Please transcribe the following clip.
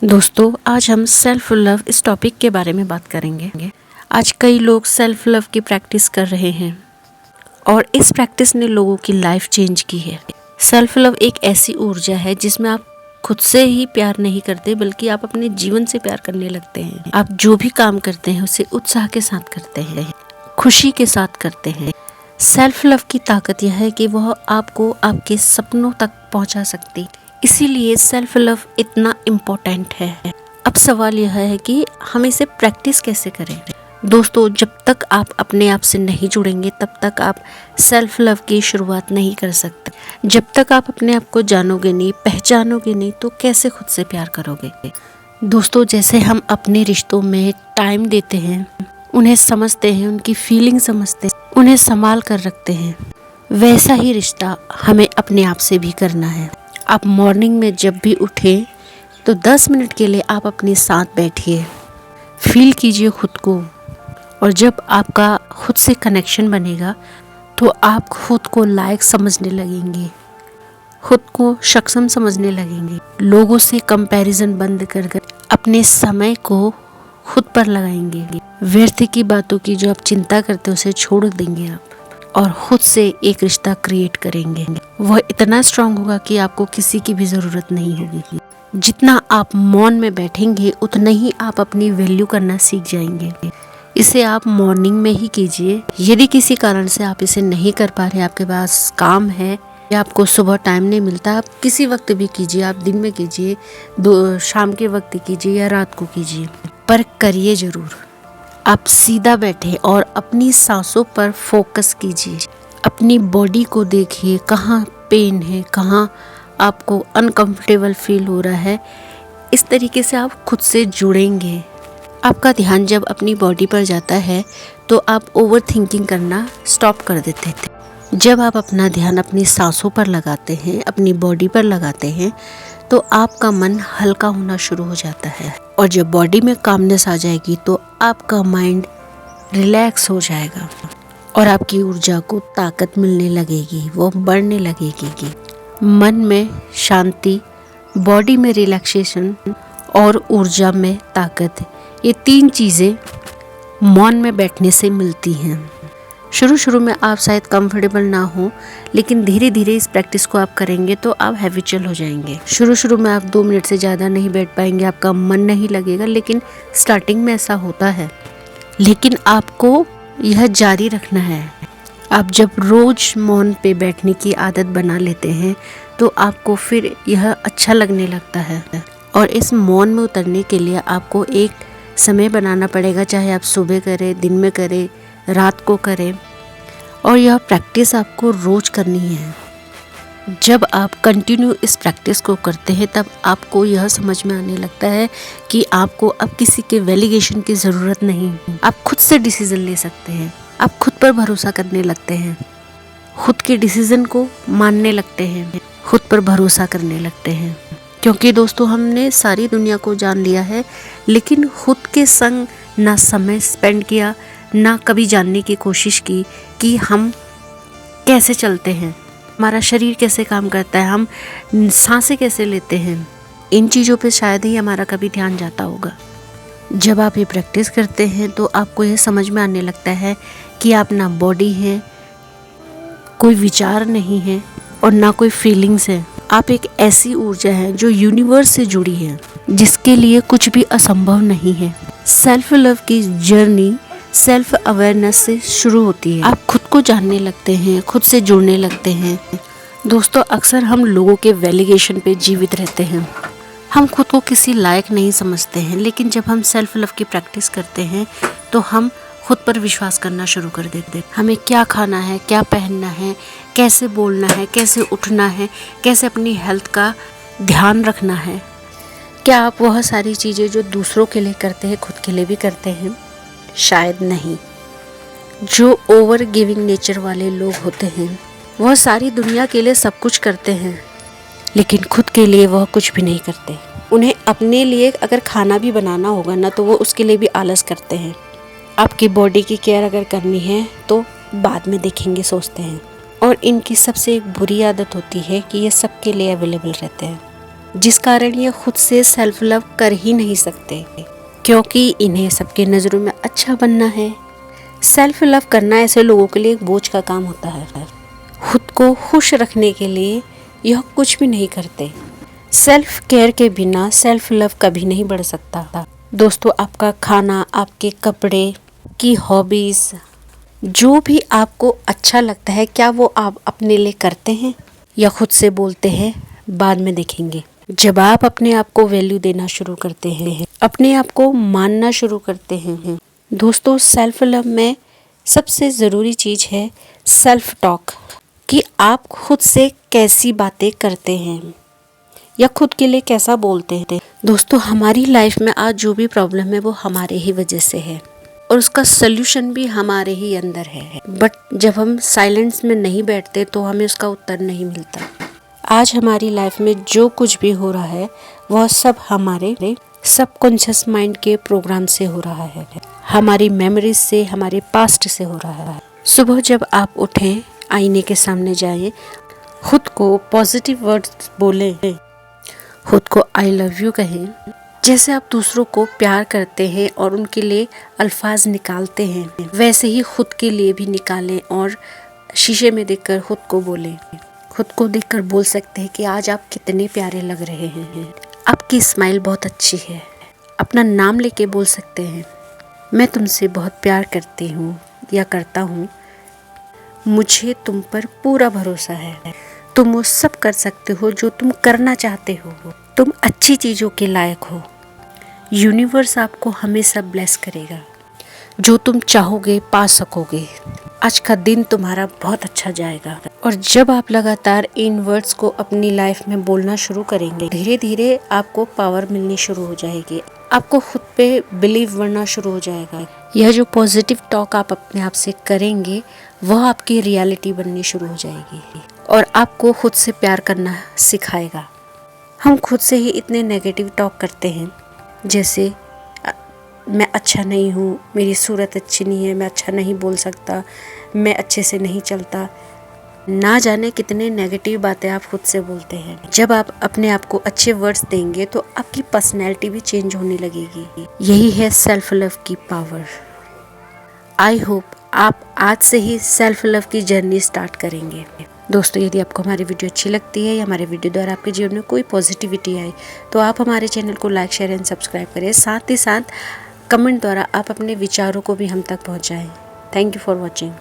दोस्तों, आज हम सेल्फ लव इस टॉपिक के बारे में बात करेंगे। आज कई लोग सेल्फ लव की प्रैक्टिस कर रहे हैं और इस प्रैक्टिस ने लोगों की लाइफ चेंज की है। सेल्फ लव एक ऐसी ऊर्जा है जिसमें आप खुद से ही प्यार नहीं करते बल्कि आप अपने जीवन से प्यार करने लगते हैं। आप जो भी काम करते हैं उसे उत्साह के साथ करते हैं, खुशी के साथ करते हैं। सेल्फ लव की ताकत यह है कि वह आपको आपके सपनों तक पहुंचा सकती, इसीलिए सेल्फ लव इतना इम्पोर्टेंट है। अब सवाल यह है कि हम इसे प्रैक्टिस कैसे करें। दोस्तों, जब तक आप अपने आप से नहीं जुड़ेंगे तब तक आप सेल्फ लव की शुरुआत नहीं कर सकते। जब तक आप अपने आप को जानोगे नहीं, पहचानोगे नहीं, तो कैसे खुद से प्यार करोगे। दोस्तों, जैसे हम अपने रिश्तों में टाइम देते हैं, उन्हें समझते हैं, उनकी फीलिंग समझते हैं, उन्हें संभाल कर रखते हैं, वैसा ही रिश्ता हमें अपने आप से भी करना है। आप मॉर्निंग में जब भी उठें तो 10 मिनट के लिए आप अपने साथ बैठिए, फील कीजिए खुद को, और जब आपका खुद से कनेक्शन बनेगा तो आप खुद को लायक समझने लगेंगे, खुद को सक्षम समझने लगेंगे। लोगों से कंपैरिजन बंद कर अपने समय को खुद पर लगाएंगे। व्यर्थ की बातों की जो आप चिंता करते हो उसे छोड़ देंगे आप, और खुद से एक रिश्ता क्रिएट करेंगे। वह इतना स्ट्रांग होगा कि आपको किसी की भी ज़रूरत नहीं होगी। जितना आप मौन में बैठेंगे उतना ही आप अपनी वैल्यू करना सीख जाएंगे। इसे आप मॉर्निंग में ही कीजिए। यदि किसी कारण से आप इसे नहीं कर पा रहे, आपके पास काम है या आपको सुबह टाइम नहीं मिलता, आप किसी वक्त भी कीजिए। आप दिन में कीजिए, शाम के वक्त कीजिए या रात को कीजिए, पर करिए ज़रूर। आप सीधा बैठे और अपनी सांसों पर फोकस कीजिए। अपनी बॉडी को देखिए, कहाँ पेन है, कहाँ आपको अनकंफर्टेबल फील हो रहा है। इस तरीके से आप खुद से जुड़ेंगे। आपका ध्यान जब अपनी बॉडी पर जाता है तो आप ओवर थिंकिंग करना स्टॉप कर देते थे। जब आप अपना ध्यान अपनी सांसों पर लगाते हैं, अपनी बॉडी पर लगाते हैं, तो आपका मन हल्का होना शुरू हो जाता है, और जब बॉडी में कामनेस आ जाएगी तो आपका माइंड रिलैक्स हो जाएगा और आपकी ऊर्जा को ताकत मिलने लगेगी, वो बढ़ने लगेगी। मन में शांति, बॉडी में रिलैक्सेशन और ऊर्जा में ताकत, ये 3 चीज़ें मौन में बैठने से मिलती हैं। शुरू में आप शायद कंफर्टेबल ना हो, लेकिन धीरे धीरे इस प्रैक्टिस को आप करेंगे तो आप हैबिचुअल हो जाएंगे। शुरू में आप 2 मिनट से ज़्यादा नहीं बैठ पाएंगे, आपका मन नहीं लगेगा, लेकिन स्टार्टिंग में ऐसा होता है। लेकिन आपको यह जारी रखना है। आप जब रोज़ मौन पे बैठने की आदत बना लेते हैं तो आपको फिर यह अच्छा लगने लगता है। और इस मौन में उतरने के लिए आपको एक समय बनाना पड़ेगा, चाहे आप सुबह करें, दिन में करें, रात को करें, और यह प्रैक्टिस आपको रोज करनी है। जब आप कंटिन्यू इस प्रैक्टिस को करते हैं तब आपको यह समझ में आने लगता है कि आपको अब किसी के वैलिडेशन की ज़रूरत नहीं। आप खुद से डिसीज़न ले सकते हैं, आप खुद पर भरोसा करने लगते हैं, खुद के डिसीज़न को मानने लगते हैं, खुद पर भरोसा करने लगते हैं। क्योंकि दोस्तों, हमने सारी दुनिया को जान लिया है, लेकिन खुद के संग ना समय स्पेंड किया, ना कभी जानने की कोशिश की कि हम कैसे चलते हैं, हमारा शरीर कैसे काम करता है, हम सांसें कैसे लेते हैं। इन चीज़ों पे शायद ही हमारा कभी ध्यान जाता होगा। जब आप ये प्रैक्टिस करते हैं तो आपको ये समझ में आने लगता है कि आप ना बॉडी है, कोई विचार नहीं है और ना कोई फीलिंग्स है। आप एक ऐसी ऊर्जा है जो यूनिवर्स से जुड़ी है, जिसके लिए कुछ भी असंभव नहीं है। सेल्फ लव की जर्नी सेल्फ अवेयरनेस से शुरू होती है। आप खुद को जानने लगते हैं, खुद से जुड़ने लगते हैं। दोस्तों, अक्सर हम लोगों के वैलिडेशन पे जीवित रहते हैं। हम खुद को किसी लायक नहीं समझते हैं, लेकिन जब हम सेल्फ लव की प्रैक्टिस करते हैं तो हम खुद पर विश्वास करना शुरू कर देते हैं। हमें क्या खाना है, क्या पहनना है, कैसे बोलना है, कैसे उठना है, कैसे अपनी हेल्थ का ध्यान रखना है। क्या आप वह सारी चीज़ें जो दूसरों के लिए करते हैं खुद के लिए भी करते हैं? शायद नहीं। जो ओवर गिविंग नेचर वाले लोग होते हैं वह सारी दुनिया के लिए सब कुछ करते हैं, लेकिन खुद के लिए वह कुछ भी नहीं करते। उन्हें अपने लिए अगर खाना भी बनाना होगा ना तो वो उसके लिए भी आलस करते हैं। आपकी बॉडी की केयर अगर करनी है तो बाद में देखेंगे सोचते हैं। और इनकी सबसे एक बुरी आदत होती है कि ये सबके लिए अवेलेबल रहते हैं। जिस कारण ये खुद से सेल्फ लव कर ही नहीं सकते, क्योंकि इन्हें सबके नज़रों में अच्छा बनना है। सेल्फ लव करना ऐसे लोगों के लिए एक बोझ का काम होता है। खुद को खुश रखने के लिए यह कुछ भी नहीं करते। सेल्फ केयर के बिना सेल्फ लव कभी नहीं बढ़ सकता। दोस्तों, आपका खाना, आपके कपड़े की हॉबीज़, जो भी आपको अच्छा लगता है, क्या वो आप अपने लिए करते हैं या खुद से बोलते हैं बाद में देखेंगे? जब आप अपने आप को वैल्यू देना शुरू करते हैं, अपने आप को मानना शुरू करते हैं। दोस्तों, सेल्फ लव में सबसे ज़रूरी चीज़ है सेल्फ टॉक, कि आप खुद से कैसी बातें करते हैं या खुद के लिए कैसा बोलते हैं। दोस्तों, हमारी लाइफ में आज जो भी प्रॉब्लम है वो हमारे ही वजह से है और उसका सल्यूशन भी हमारे ही अंदर है। बट जब हम साइलेंस में नहीं बैठते तो हमें उसका उत्तर नहीं मिलता। आज हमारी लाइफ में जो कुछ भी हो रहा है वह सब हमारे सबकॉन्शियस माइंड के प्रोग्राम से हो रहा है, हमारी मेमोरीज से, हमारे पास्ट से हो रहा है। सुबह जब आप उठें, आईने के सामने जाएं, खुद को पॉजिटिव वर्ड्स बोलें, खुद को आई लव यू कहें। जैसे आप दूसरों को प्यार करते हैं और उनके लिए अल्फाज निकालते हैं, वैसे ही खुद के लिए भी निकालें और शीशे में देखकर खुद को बोलें। खुद को देखकर बोल सकते हैं कि आज आप कितने प्यारे लग रहे हैं, आपकी स्माइल बहुत अच्छी है। अपना नाम लेके बोल सकते हैं, मैं तुमसे बहुत प्यार करती हूँ या करता हूँ, मुझे तुम पर पूरा भरोसा है, तुम वो सब कर सकते हो जो तुम करना चाहते हो, तुम अच्छी चीज़ों के लायक हो। यूनिवर्स आपको हमेशा ब्लेस करेगा, जो तुम चाहोगे पा सकोगे। आज का दिन तुम्हारा बहुत अच्छा जाएगा। और जब आप लगातार इन वर्ड्स को अपनी लाइफ में बोलना शुरू करेंगे, धीरे धीरे आपको पावर मिलनी शुरू हो जाएगी, आपको खुद पे बिलीव बढ़ना शुरू हो जाएगा। यह जो पॉजिटिव टॉक आप अपने आप से करेंगे वह आपकी रियलिटी बननी शुरू हो जाएगी और आपको खुद से प्यार करना सिखाएगा। हम खुद से ही इतने नेगेटिव टॉक करते हैं, जैसे मैं अच्छा नहीं हूँ, मेरी सूरत अच्छी नहीं है, मैं अच्छा नहीं बोल सकता, मैं अच्छे से नहीं चलता। ना जाने कितने नेगेटिव बातें आप खुद से बोलते हैं। जब आप अपने आप को अच्छे वर्ड्स देंगे तो आपकी पर्सनैलिटी भी चेंज होने लगेगी। यही है सेल्फ लव की पावर। आई होप आप आज से ही सेल्फ लव की जर्नी स्टार्ट करेंगे। दोस्तों, यदि आपको हमारी वीडियो अच्छी लगती है या हमारे वीडियो द्वारा आपके जीवन में कोई पॉजिटिविटी आए तो आप हमारे चैनल को लाइक, शेयर एंड सब्सक्राइब करें। साथ ही साथ कमेंट द्वारा आप अपने विचारों को भी हम तक पहुंचाएं। Thank you for watching.